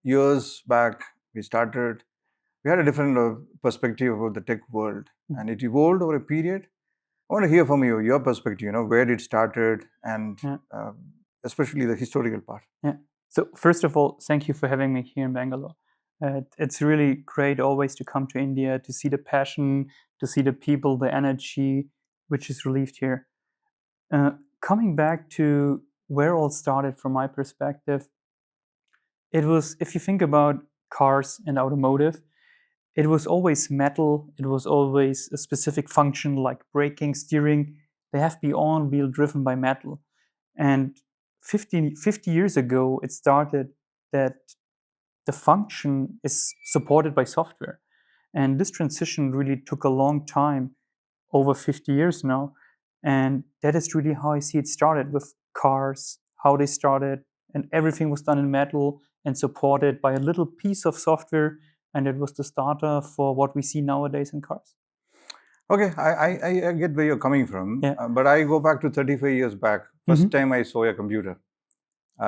years back we started, we had a different perspective about the tech world, and it evolved over a period. I want to hear from you, your perspective, where it started, and especially the historical part. Yeah. So first of all, thank you for having me here in Bangalore. It's really great always to come to India, to see the passion, to see the people, the energy, which is relieved here. Coming back to where all started from my perspective, it was, if you think about cars and automotive, it was always metal. It was always a specific function like braking, steering. They have to be on wheel driven by metal. And 50 years ago, it started that the function is supported by software. And this transition really took a long time, over 50 years now. And that is really how I see it started with cars, how they started, and everything was done in metal and supported by a little piece of software. And it was the starter for what we see nowadays in cars. Okay, I get where you're coming from, Yeah. But I go back to 35 years back. First time I saw a computer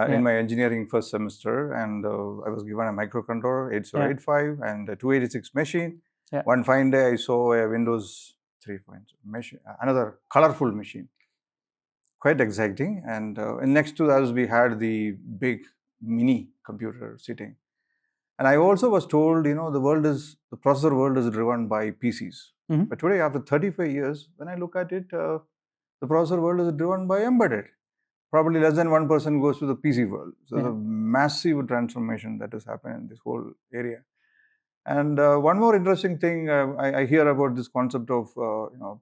in my engineering first semester, and I was given a microcontroller, 8085, and a 286 machine. Yeah. One fine day, I saw a Windows 3.0 machine, another colorful machine. Quite exciting. And next to us, we had the big mini computer sitting. And I also was told, the processor world is driven by PCs. But today, after 35 years, when I look at it, the processor world is driven by embedded. Probably less than 1% goes to the PC world. So there's a massive transformation that has happened in this whole area. And one more interesting thing, I hear about this concept of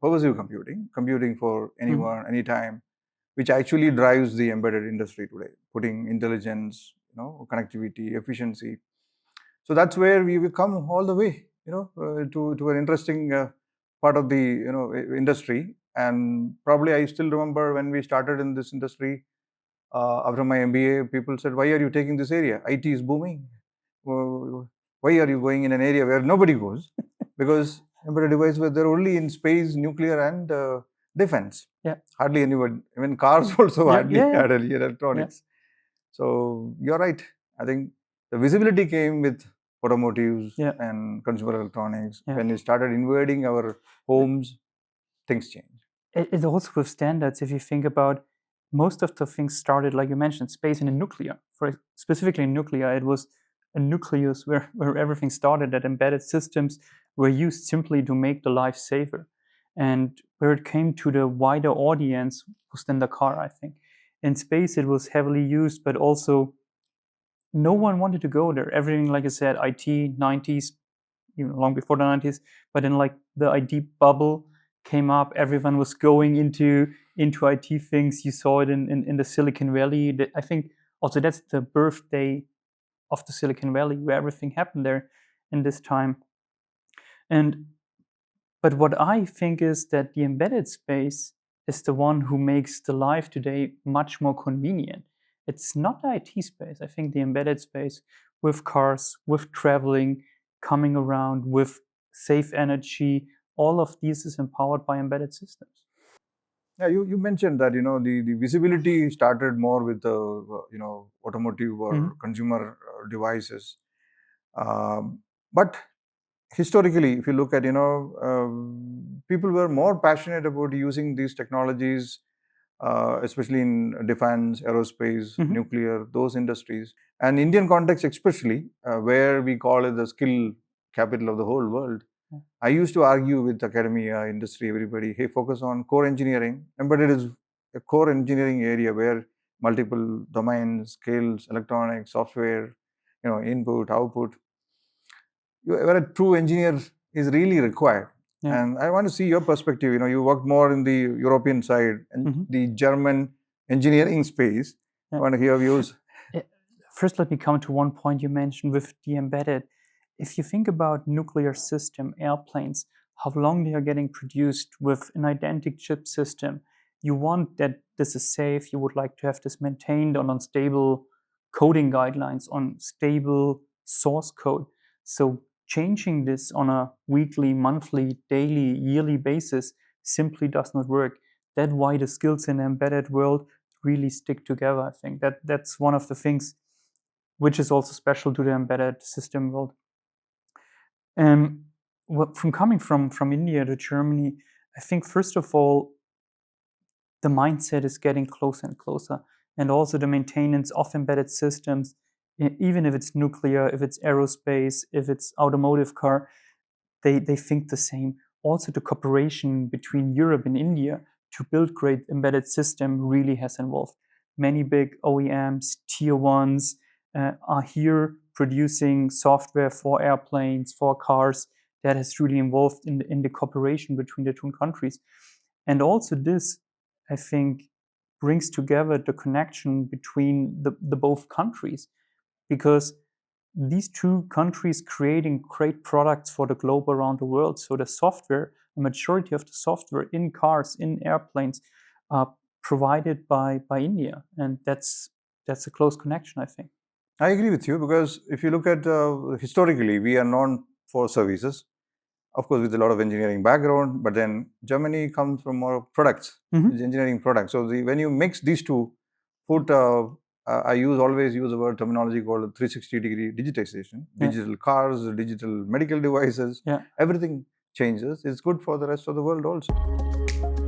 pervasive computing for anyone, anytime, which actually drives the embedded industry today, putting intelligence, connectivity, efficiency. So that's where we will come all the way, to an interesting part of the industry. And probably I still remember when we started in this industry, after my MBA, people said, "Why are you taking this area? IT is booming. Why are you going in an area where nobody goes?" Because embedded devices were there only in space, nuclear, and defense. Yeah. Hardly anyone. Even cars also hardly had any electronics. So you're right. I think the visibility came with automotives and consumer electronics. When it started invading our homes, things changed. It's also with standards. If you think about, most of the things started, like you mentioned, space and in nuclear. Specifically in nuclear, it was a nucleus where everything started, that embedded systems were used simply to make the life safer. And where it came to the wider audience was then the car, I think. In space, it was heavily used, but also no one wanted to go there. Everything, like I said, IT, 90s, long before the 90s, but then like the IT bubble came up, everyone was going into IT things. You saw it in the Silicon Valley. I think also that's the birthday of the Silicon Valley, where everything happened there in this time. But what I think is that the embedded space is the one who makes the life today much more convenient. It's not the IT space. I think the embedded space, with cars, with traveling, coming around, with safe energy, all of these is empowered by embedded systems. Yeah, you mentioned that the visibility started more with the automotive or consumer devices, but historically, if you look at people were more passionate about using these technologies, especially in defense, aerospace, nuclear, those industries, and Indian context especially, where we call it the skill capital of the whole world. I used to argue with academia, industry, everybody, hey, focus on core engineering. Embedded is a core engineering area where multiple domains, skills, electronics, software, input, output, where a true engineer is really required. And I want to see your perspective. You work more in the European side and the German engineering space. I want to hear views. First, let me come to one point you mentioned with the embedded. If you think about nuclear system, airplanes, how long they are getting produced with an identical chip system, you want that this is safe. You would like to have this maintained on stable coding guidelines, on stable source code. So changing this on a weekly, monthly, daily, yearly basis simply does not work. That's why the skills in the embedded world really stick together. I think that's one of the things which is also special to the embedded system world. From coming from India to Germany, I think first of all, the mindset is getting closer and closer, and also the maintenance of embedded systems, even if it's nuclear, if it's aerospace, if it's automotive car, they think the same. Also, the cooperation between Europe and India to build great embedded system really has evolved. Many big OEMs, tier ones, are here producing software for airplanes, for cars. That has really involved in the cooperation between the two countries. And also this, I think, brings together the connection between the both countries, because these two countries creating great products for the globe around the world. So the software, a majority of the software in cars, in airplanes, are provided by India, and that's a close connection, I think. I agree with you, because if you look at historically, we are known for services, of course, with a lot of engineering background, but then Germany comes from more products, engineering products. So when you mix these two, I always use a word terminology called 360-degree digitization. Digital cars, digital medical devices, everything changes. It's good for the rest of the world also.